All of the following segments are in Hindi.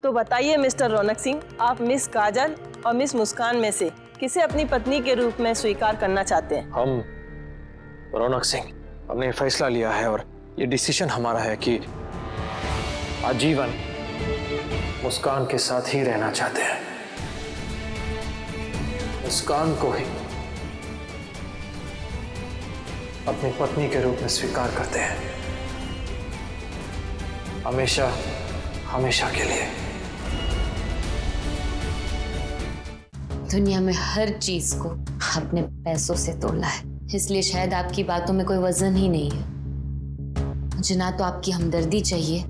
तो बताइए मिस्टर रौनक सिंह, आप मिस काजल और मिस मुस्कान में से किसे अपनी पत्नी के रूप में स्वीकार करना चाहते हैं? हम रौनक सिंह हमने फैसला लिया है और ये डिसीजन हमारा है कि आजीवन मुस्कान के साथ ही रहना चाहते हैं। मुस्कान को ही अपनी पत्नी के रूप में स्वीकार करते हैं, हमेशा हमेशा के लिए। दुनिया में हर चीज को अपने पैसों से तोला है, इसलिए शायद आपकी बातों में कोई वजन ही नहीं है। मुझे ना तो आपकी हमदर्दी चाहिए,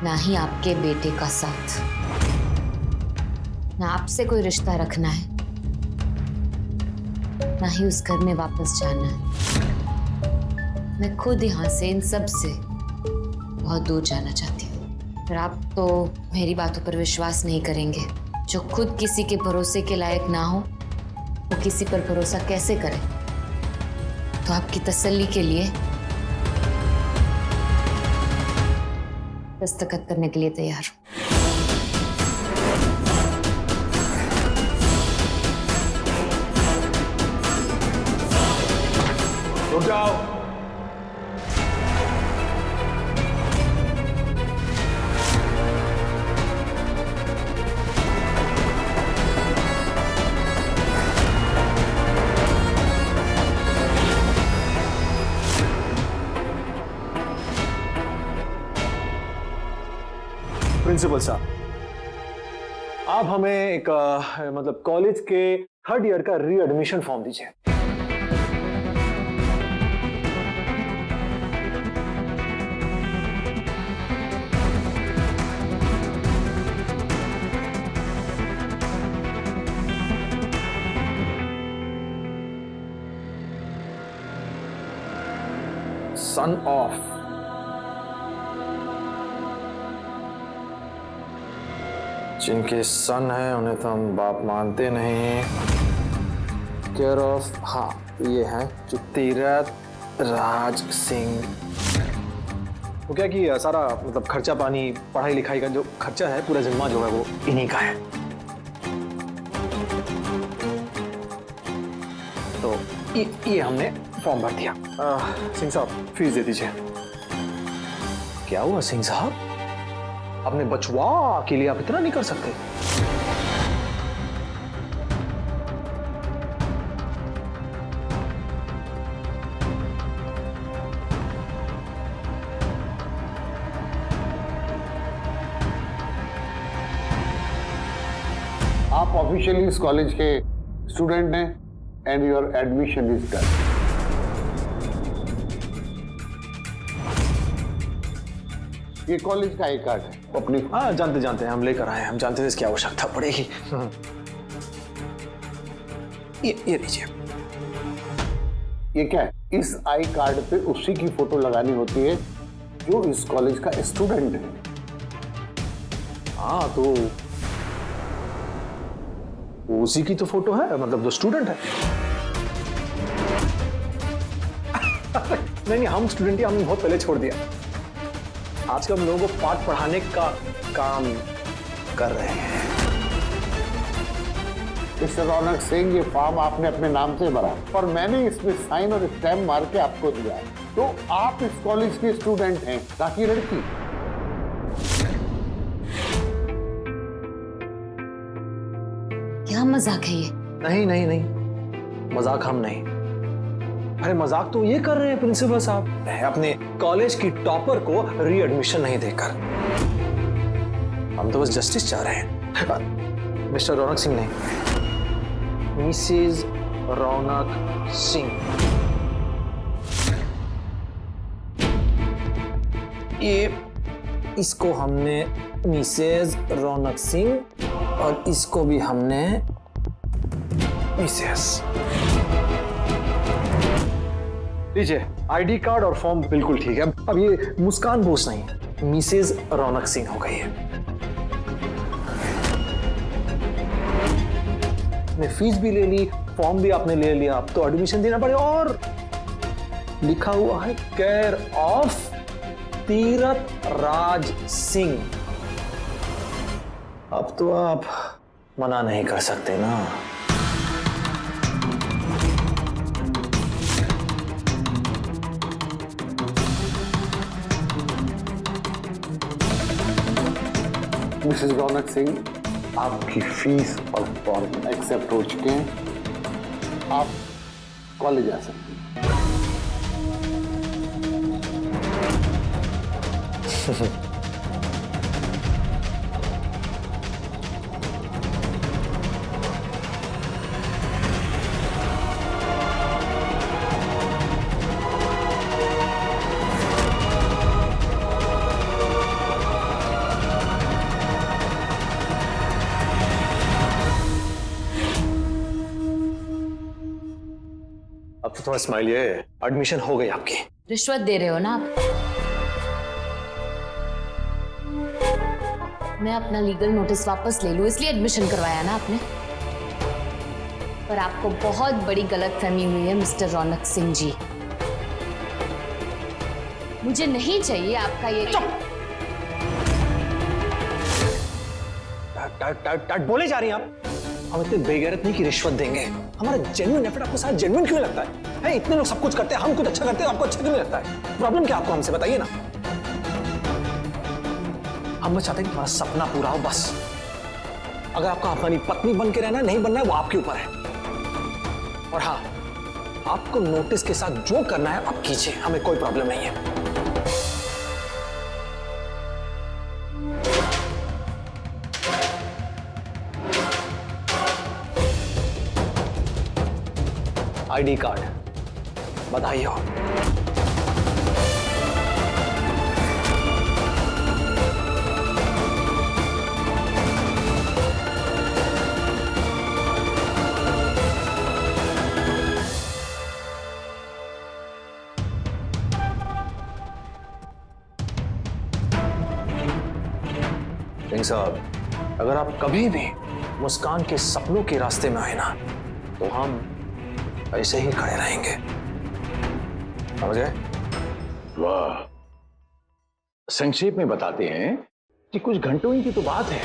ना ही आपके बेटे का साथ, ना आपसे कोई रिश्ता रखना है, ना ही उस घर में वापस जाना है। मैं खुद यहाँ से इन सब से बहुत दूर जाना चाहती हूँ। पर आप तो मेरी बातों पर विश्वास नहीं करेंगे। जो खुद किसी के भरोसे के लायक ना हो, वो किसी पर भरोसा कैसे करे? तो आपकी तसल्ली के लिए दस्तखत करने के लिए तैयार हूं। रुक जाओ। प्रिंसिपल साहब, आप हमें एक मतलब कॉलेज के 3rd ईयर का रीएडमिशन फॉर्म दीजिए। सन ऑफ जिनके सन है उन्हें तो हम बाप मानते नहीं। केयर ऑफ, हाँ ये है जो तीरथ राज सिंह। वो क्या कि सारा मतलब खर्चा पानी पढ़ाई लिखाई का जो खर्चा है पूरा जिम्मा जो है वो इन्हीं का है। तो ये हमने फॉर्म भर दिया। सिंह साहब फीस दे दीजिए। क्या हुआ सिंह साहब, अपने बचवा के लिए आप इतना नहीं कर सकते? आप ऑफिशियली इस कॉलेज के स्टूडेंट हैं and your admission is done. ये कॉलेज का आई कार्ड है अपनी। हाँ जानते हैं, हम लेकर आए हैं, हम जानते थे इसकी आवश्यकता पड़ेगी। ये लीजिए। ये क्या है? इस आई कार्ड पे उसी की फोटो लगानी होती है जो इस कॉलेज का स्टूडेंट है। हाँ तो उसी की तो फोटो है, मतलब जो स्टूडेंट है। नहीं हम स्टूडेंट ही हमने बहुत पहले छोड़ दिया। आजकल हम लोगों को पाठ पढ़ाने का काम कर रहे हैं। मिस्टर रौनक सिंह, ये फॉर्म आपने अपने नाम से भरा और मैंने इसमें साइन और स्टैम्प मार के आपको दिया है। तो आप इस कॉलेज के स्टूडेंट हैं, ताकि लड़की। क्या मजाक है ये? नहीं मजाक हम नहीं। अरे मजाक तो ये कर रहे हैं प्रिंसिपल साहब, अपने कॉलेज की टॉपर को रीएडमिशन नहीं देकर। हम तो बस जस्टिस चाह रहे हैं। मिस्टर रौनक सिंह नहीं, मिसेज रौनक सिंह। ये इसको हमने मिसेज रौनक सिंह और इसको भी हमने मिसेज। लीजिए आईडी कार्ड और फॉर्म बिल्कुल ठीक है। अब ये मुस्कान बोस नहीं, मिसेज रौनक सिंह हो गई है। ने फीस भी ले ली, फॉर्म भी आपने ले लिया, अब तो एडमिशन देना पड़ेगा। और लिखा हुआ है केयर ऑफ तीरथ राज सिंह। अब तो आप मना नहीं कर सकते ना। मिसेस रौनक सिंह, आपकी फीस और फॉर्म एक्सेप्ट हो चुके हैं, आप कॉलेज आ सकते हैं। अब तो थोड़ा स्माइलिए, एडमिशन हो गई आपकी। रिश्वत दे रहे हो ना आप? मैं अपना लीगल नोटिस वापस ले लूं इसलिए एडमिशन करवाया ना आपने? पर आपको बहुत बड़ी गलतफहमी हुई है मिस्टर रौनक सिंह जी। मुझे नहीं चाहिए आपका ये। टाट बोले जा रही हैं आप। हम इतने बेगैरत नहीं कि रिश्वत देंगे। हमारा जेन्युइन एफर्ट आपको सारा जेन्युइन क्यों लगता है? इतने लोग सब कुछ करते हैं, हम कुछ अच्छा करते हैं, आपको अच्छा क्यों नहीं लगता है? प्रॉब्लम क्या आपको हमसे बताइए ना। हम बस चाहते हैं कि हमारा सपना पूरा हो बस। अगर आपको हमारी पत्नी बन के रहना नहीं बनना है वो आपके ऊपर है। और हाँ, आपको नोटिस के साथ जो करना है आप कीजिए, हमें कोई प्रॉब्लम नहीं है। आईडी कार्ड, बधाई हो। सिंह साहब, अगर आप कभी भी मुस्कान के सपनों के रास्ते में आए ना तो हम ऐसे ही खड़े रहेंगे, समझ गए? वाह, संक्षेप में बताते हैं कि कुछ घंटों ही की तो बात है।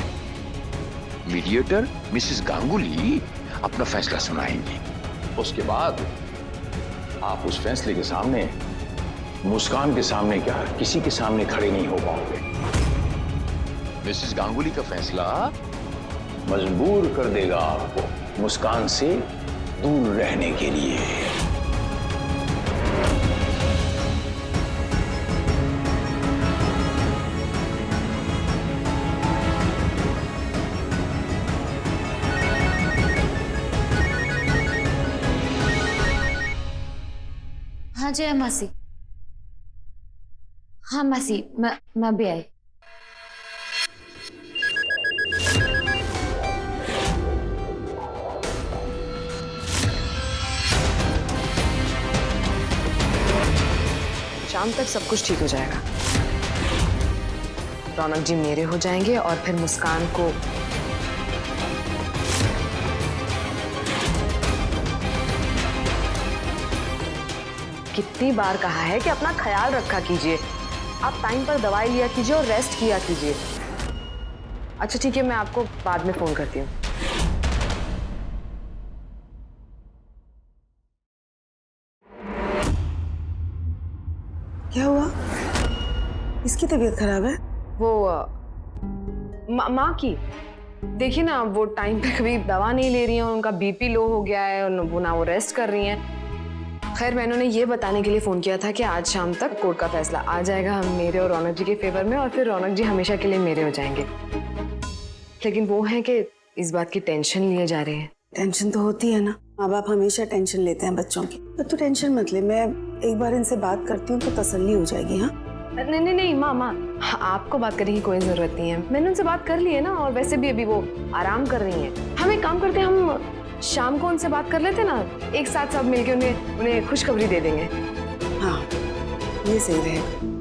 मीडिएटर मिसेस गांगुली अपना फैसला सुनाएंगी। उसके बाद आप उस फैसले के सामने, मुस्कान के सामने क्या, किसी के सामने खड़े नहीं हो पाओगे। मिसेस गांगुली का फैसला मजबूर कर देगा आपको मुस्कान से दूर रहने के लिए। हाँ जय मासी। हाँ मासी, मैं भी आई। शाम तक सब कुछ ठीक हो जाएगा। रौनक जी मेरे हो जाएंगे और फिर मुस्कान को कितनी बार कहा है कि अपना ख्याल रखा कीजिए, आप टाइम पर दवाई लिया कीजिए और रेस्ट किया कीजिए। अच्छा ठीक है, मैं आपको बाद में फोन करती हूँ। क्या हुआ? इसकी तबीयत खराब है? वो माँ की, देखिए ना, वो टाइम पे कभी दवा नहीं ले रही हैं, उनका बीपी लो हो गया है, वो ना वो रेस्ट कर रही हैं। खैर मैंने उन्हें ये बताने के लिए फ़ोन किया था कि आज शाम तक कोर्ट का फैसला आ जाएगा हम मेरे और रौनक जी के फेवर में, और फिर रौनक जी हमेशा के लिए मेरे हो जाएंगे। लेकिन वो है कि इस बात की टेंशन लिए जा रहे हैं। टेंशन तो होती है ना, माँ बाप हमेशा टेंशन लेते हैं बच्चों की। पर तू टेंशन मत ले, मैं एक बार इनसे बात करती हूँ तो तसल्ली हो जाएगी। हाँ नहीं नहीं नहीं माँ, आपको बात करने की कोई जरूरत नहीं है, मैंने उनसे बात कर ली है ना, और वैसे भी अभी वो आराम कर रही हैं। हम एक काम करते हैं, हम शाम को उनसे बात कर लेते ना, एक साथ सब मिलके उन्हें खुशखबरी दे देंगे। हाँ ये सही रहेगा।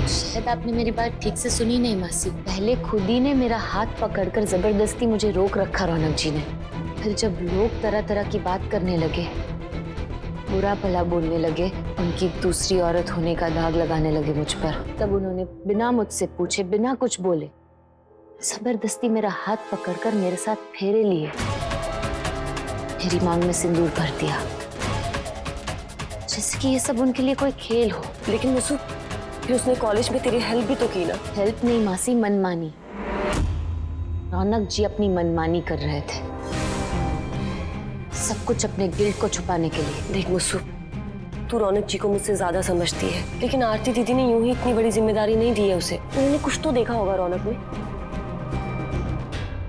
शायद आपने मेरी बात ठीक से सुनी नहीं मासी। पहले खुद ही ने मेरा हाथ पकड़कर जबरदस्ती मुझे रोक रखा रौनक जी ने। फिर जब लोग तरह तरह की बात करने लगे बुरा भला बोलने लगे, उनकी दूसरी औरत होने का दाग लगाने लगे मुझ पर। तब उन्होंने बिना मुझसे पूछे, बिना कुछ बोले, जबरदस्ती मेरा हाथ पकड़कर मेरे साथ फेरे लिए, मेरी मांग में सिंदूर भर दिया, जैसे कि ये सब उनके लिए कोई खेल हो। लेकिन मसू, फिर उसने कॉलेज में तेरी हेल्प भी तो की ना। हेल्प नहीं मासी, मनमानी। रौनक जी अपनी मनमानी कर रहे थे, सब कुछ अपने गिल्ट को छुपाने के लिए। देख मसू, तू रौनक जी को मुझसे ज्यादा समझती है, लेकिन आरती दीदी ने यूं ही इतनी बड़ी जिम्मेदारी नहीं दी है उसे। उन्होंने कुछ तो देखा होगा रौनक में,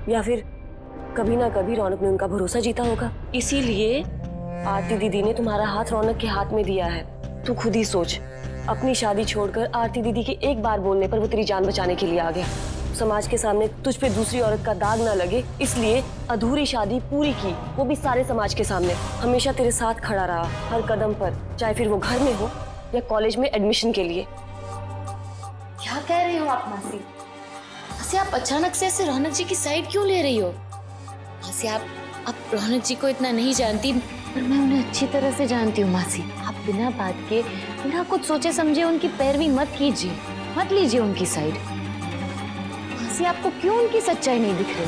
या फिर कभी ना कभी रौनक ने उनका भरोसा जीता होगा, इसीलिए आरती दीदी ने तुम्हारा हाथ रौनक के हाथ में दिया है। तू खुद ही सोच, अपनी शादी छोड़कर आरती दीदी के एक बार बोलने पर वो तेरी जान बचाने के लिए आ गया। समाज के सामने तुझ पे दूसरी औरत का दाग ना लगे, इसलिए अधूरी शादी पूरी की, वो भी सारे समाज के सामने। हमेशा तेरे साथ खड़ा रहा हर कदम पर, चाहे फिर वो घर में हो या कॉलेज में एडमिशन के लिए। क्या कह रही हो आप मासी? मासी आप अचानक से ऐसे रौनक जी की साइड क्यों ले रही हो? मासी आप रौनक जी को इतना नहीं जानती, पर मैं उन्हें अच्छी तरह से जानती हूँ मासी। आप बिना बात के, बिना कुछ सोचे समझे उनकी पैरवी मत कीजिए, मत लीजिए उनकी साइड। मासी आपको क्यों उनकी सच्चाई नहीं दिख रही?